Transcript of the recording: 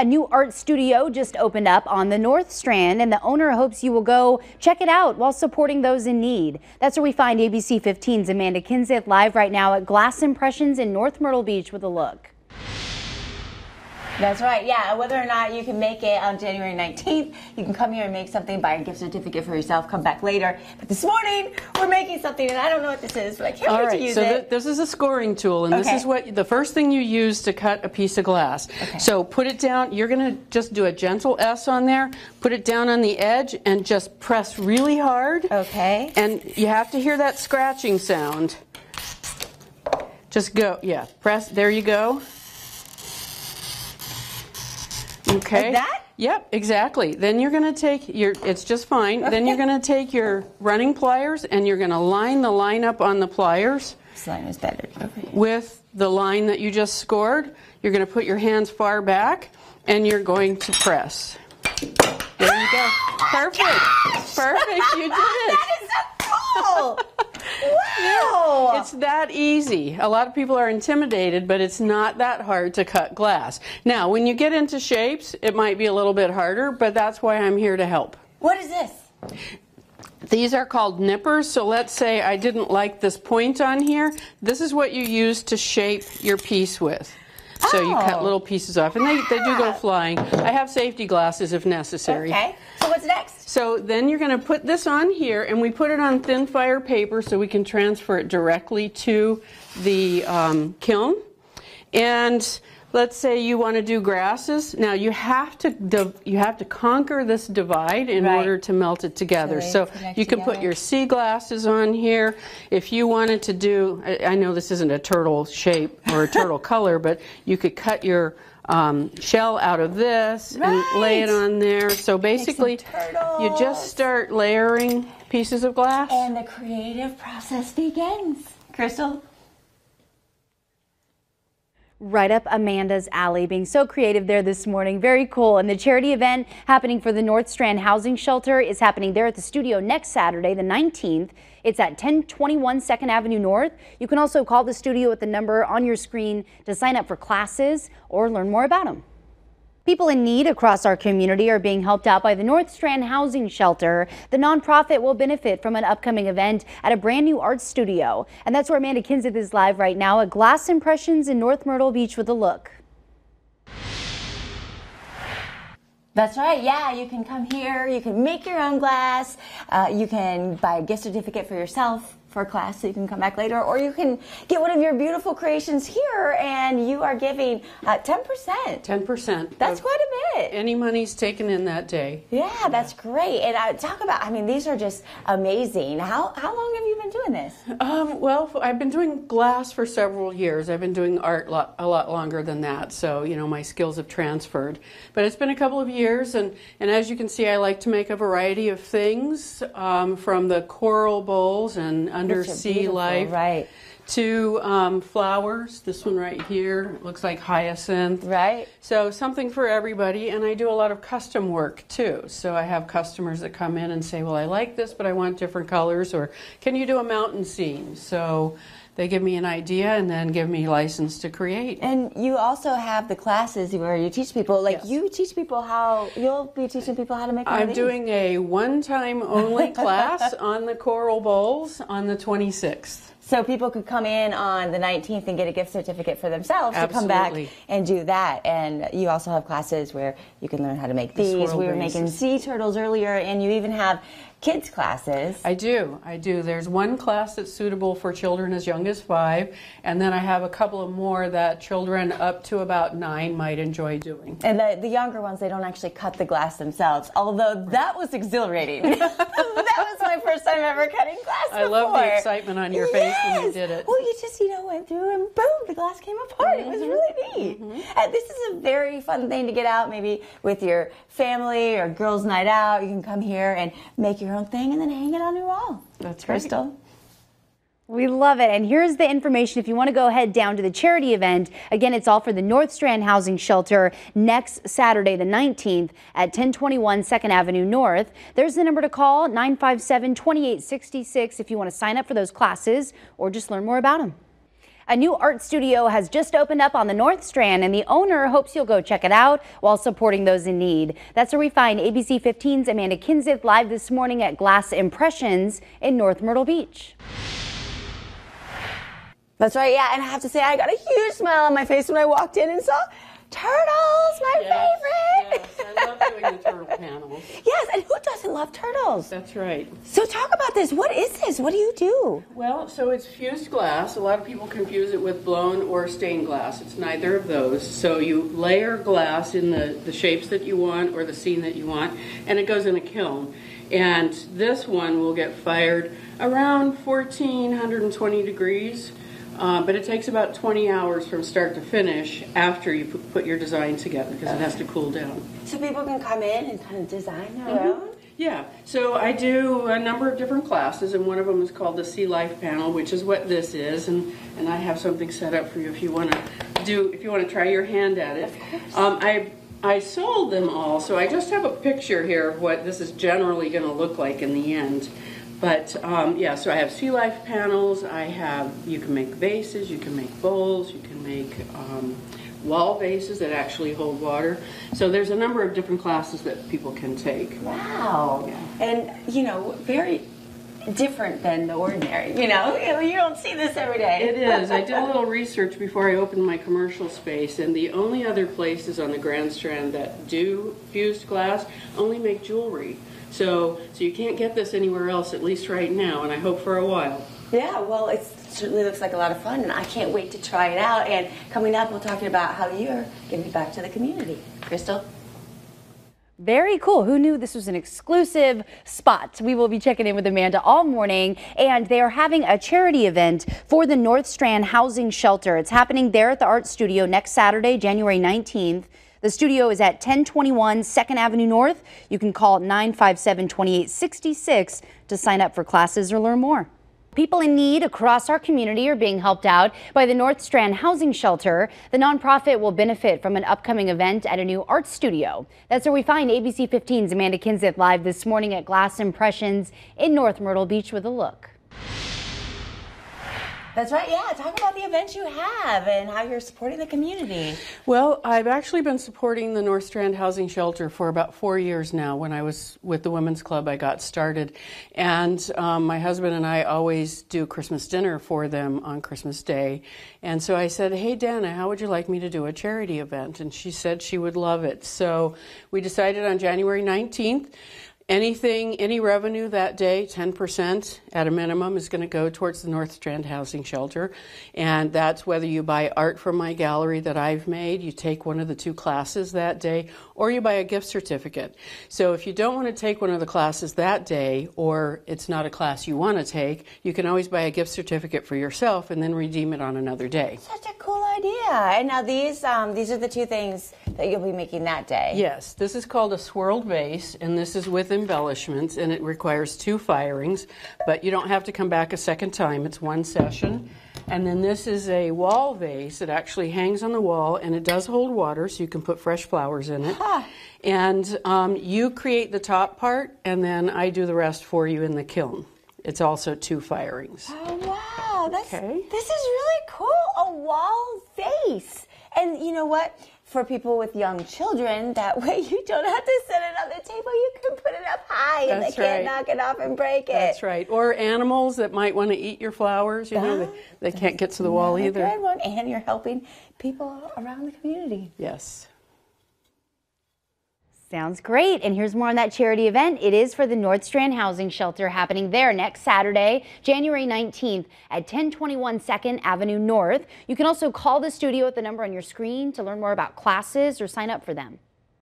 A new art studio just opened up on the North Strand, and the owner hopes you will go check it out while supporting those in need. That's where we find ABC 15's Amanda Kinseth live right now at Glass Impressions in North Myrtle Beach with a look. That's right, yeah. Whether or not you can make it on January 19th, you can come here and make something, buy a gift certificate for yourself, come back later. But this morning, we're making something, and I don't know what this is, but I can't wait to use it. This is a scoring tool, and this is what the first thing you use to cut a piece of glass. So put it down. You're going to just do a gentle S on there, put it down on the edge, and just press really hard. Okay. And you have to hear that scratching sound. Just go, yeah, press, there you go. Okay. Like that? Yep, exactly. Then you're going to take your, it's just fine. Then you're going to take your running pliers and you're going to line the line up on the pliers. This line is better. With the line that you just scored. You're going to put your hands far back and you're going to press. There you go. Perfect. Perfect. You did it. That is so cool. Wow! It's that easy. A lot of people are intimidated, but it's not that hard to cut glass. Now, when you get into shapes, it might be a little bit harder, but that's why I'm here to help. What is this? These are called nippers, so let's say I didn't like this point on here. This is what you use to shape your piece with. So you cut little pieces off, and they do go flying. I have safety glasses if necessary. Okay, so what's next? So then you're going to put this on here, and we put it on thin fire paper so we can transfer it directly to the kiln. And let's say you want to do grasses. Now you have to conquer this divide in order to melt it together. So you can put your sea glasses on here. If you wanted to do, I know this isn't a turtle shape or a turtle color, but you could cut your shell out of this and lay it on there. So basically you just start layering pieces of glass. And the creative process begins. Crystal? Right up Amanda's alley, being so creative there this morning. Very cool. And the charity event happening for the North Strand Housing Shelter is happening there at the studio next Saturday, the 19th. It's at 1021 2nd Avenue North. You can also call the studio at the number on your screen to sign up for classes or learn more about them. People in need across our community are being helped out by the North Strand Housing Shelter. The nonprofit will benefit from an upcoming event at a brand new art studio. And that's where Amanda Kinseth is live right now at Glass Impressions in North Myrtle Beach with a look. That's right, yeah, you can come here, you can make your own glass, you can buy a gift certificate for yourself for a class so you can come back later, or you can get one of your beautiful creations here and you are giving 10%. 10%. That's quite a bit. Any money's taken in that day. Yeah, that's great. And talk about, I mean, these are just amazing. How long have you been doing this? Well, I've been doing glass for several years. I've been doing art a lot longer than that, so, you know, my skills have transferred. But it's been a couple of years, and as you can see, I like to make a variety of things, from the coral bowls and undersea life to flowers. This one right here looks like hyacinth. Right. So something for everybody, and I do a lot of custom work too. So I have customers that come in and say, well, I like this, but I want different colors, or can you do a mountain scene? So they give me an idea and then give me license to create. And you also have the classes where you teach people, like you teach people how, you'll be teaching people how to make one of these. I'm doing a one-time only class on the coral bowls on the 26th. So people could come in on the 19th and get a gift certificate for themselves to come back and do that. And you also have classes where you can learn how to make these. We were making sea turtles earlier, and you even have kids classes. I do. There's one class that's suitable for children as young as 5, and then I have a couple of more that children up to about 9 might enjoy doing. And the younger ones, they don't actually cut the glass themselves, although that was exhilarating. That was my first time ever cutting glass before. I love the excitement on your face when you did it. Well, you just, went through and boom, the glass came apart. It was really neat. This is a very fun thing to get out, maybe with your family or girls' night out. You can come here and make your own thing and then hang it on your wall. That's Crystal. We love it. And here's the information if you want to go head down to the charity event. Again, it's all for the North Strand Housing Shelter next Saturday, the 19th at 1021 2nd Avenue North. There's the number to call, 957-2866, if you want to sign up for those classes or just learn more about them. A new art studio has just opened up on the North Strand, and the owner hopes you'll go check it out while supporting those in need. That's where we find ABC 15's Amanda Kinseth live this morning at Glass Impressions in North Myrtle Beach. That's right, yeah, and I have to say I got a huge smile on my face when I walked in and saw turtles, my favorite. Yes, I love doing the turtle panels. Yes, and who doesn't love turtles? That's right. So talk about this. What is this? What do you do? Well, so it's fused glass. A lot of people confuse it with blown or stained glass. It's neither of those. So you layer glass in the shapes that you want or the scene that you want, and it goes in a kiln. And this one will get fired around 1420 degrees. But it takes about 20 hours from start to finish after you put your design together, because it has to cool down. So people can come in and kind of design their own? Yeah, so I do a number of different classes, and one of them is called the Sea Life panel, which is what this is, and I have something set up for you if you want to try your hand at it. Of course. I sold them all, so I just have a picture here of what this is generally going to look like in the end. But yeah, so I have Sea Life panels, you can make vases, you can make bowls, you can make wall vases that actually hold water. So there's a number of different classes that people can take. Wow. Yeah. And, you know, very different than the ordinary, you know? You don't see this every day. It is. I did a little research before I opened my commercial space, and the only other places on the Grand Strand that do fused glass only make jewelry. So you can't get this anywhere else, at least right now, and I hope for a while. Yeah, well, it certainly looks like a lot of fun, and I can't wait to try it out. And coming up, we're talking about how you're giving back to the community. Crystal? Very cool. Who knew this was an exclusive spot? We will be checking in with Amanda all morning, and they are having a charity event for the North Strand Housing Shelter. It's happening there at the Art Studio next Saturday, January 19th. The studio is at 1021 2nd Avenue North. You can call 957-2866 to sign up for classes or learn more. People in need across our community are being helped out by the North Strand Housing Shelter. The nonprofit will benefit from an upcoming event at a new art studio. That's where we find ABC 15's Amanda Kinseth live this morning at Glass Impressions in North Myrtle Beach with a look. That's right, yeah. Talk about the events you have and how you're supporting the community. Well, I've actually been supporting the North Strand Housing Shelter for about 4 years now. When I was with the Women's Club, I got started. And my husband and I always do Christmas dinner for them on Christmas Day. And so I said, hey, Dana, how would you like me to do a charity event? And she said she would love it. So we decided on January 19th, any revenue that day, 10% at a minimum, is going to go towards the North Strand Housing Shelter. And that's whether you buy art from my gallery that I've made, you take one of the 2 classes that day, or you buy a gift certificate. So if you don't want to take one of the classes that day, or it's not a class you want to take, you can always buy a gift certificate for yourself and then redeem it on another day. Such a cool idea. And now these are the 2 things that you'll be making that day. Yes, this is called a swirled vase, and this is with embellishments, and it requires 2 firings, but you don't have to come back a second time. It's 1 session. And then this is a wall vase. It actually hangs on the wall, and it does hold water, so you can put fresh flowers in it. Huh. And you create the top part, and then I do the rest for you in the kiln. It's also 2 firings. Oh, wow. Okay. This is really cool. A wall vase. And you know what? For people with young children, that way you don't have to set it on the table. You can put it up high and they can't knock it off and break it. That's right. Or animals that might want to eat your flowers, you know, they can't get to the wall either. Good one. And you're helping people around the community. Yes. Sounds great. And here's more on that charity event. It is for the North Strand Housing Shelter happening there next Saturday, January 19th at 1021 2nd Avenue North. You can also call the studio at the number on your screen to learn more about classes or sign up for them.